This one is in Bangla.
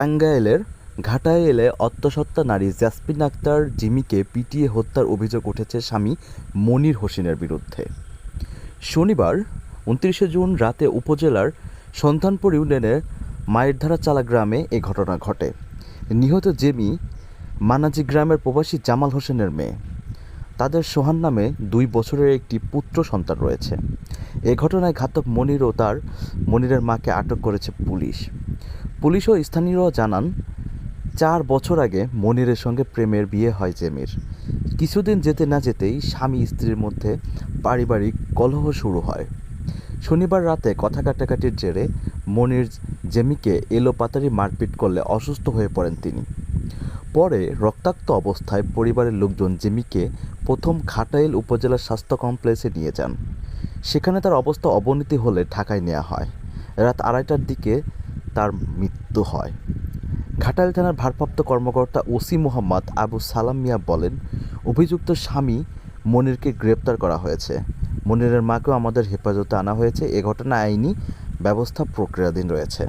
টাঙ্গাইলের ঘাটাইলে অন্তঃসত্ত্বা নারী জাসমিন আক্তার জিমিকে পিটিয়ে হত্যার অভিযোগ উঠেছে স্বামী মনির হোসেনের বিরুদ্ধে। শনিবার ২৯ জুন রাতে উপজেলার সন্ধানপুর ইউনিয়নের মায়েরধারা-চালা গ্রামে এ ঘটনা ঘটে। নিহত জেমি মানাজি গ্রামের প্রবাসী জামাল হোসেনের মেয়ে। তাদের সোহান নামে ২ বছরের একটি পুত্র সন্তান রয়েছে। এ ঘটনায় ঘাতক মনিরের মাকে আটক করেছে পুলিশ। পুলিশ ও স্থানীয়রা জানান, ৪ বছর আগে মনিরের সঙ্গে প্রেমের বিয়ে হয় জেমির। কিছুদিন যেতে না যেতেই স্বামী স্ত্রীর মধ্যে পারিবারিক কলহ শুরু হয়। শনিবার রাতে কথা কাটাকাটির জেরে মনির জেমিকে এলোপাতাড়ি মারপিট করলে অসুস্থ হয়ে পড়েন তিনি। পরে রক্তাক্ত অবস্থায় পরিবারের লোকজন জেমিকে প্রথম ঘাটাইল উপজেলা স্বাস্থ্য কমপ্লেক্সে নিয়ে যান। সেখানে তার অবস্থা অবনতি হলে ঢাকায় নেওয়া হয়। রাত ২:৩০টার দিকে তার মৃত্যু হয়। ঘাটাইল থানার ভারপ্রাপ্ত কর্মকর্তা ওসি মোহাম্মদ আবু সালাম মিয়া বলেন, অভিযুক্ত স্বামী মনিরকে গ্রেপ্তার করা হয়েছে। মনিরের মাকেও আমাদের হেফাজতে আনা হয়েছে। এ ঘটনায় আইনি ব্যবস্থা প্রক্রিয়াধীন রয়েছে।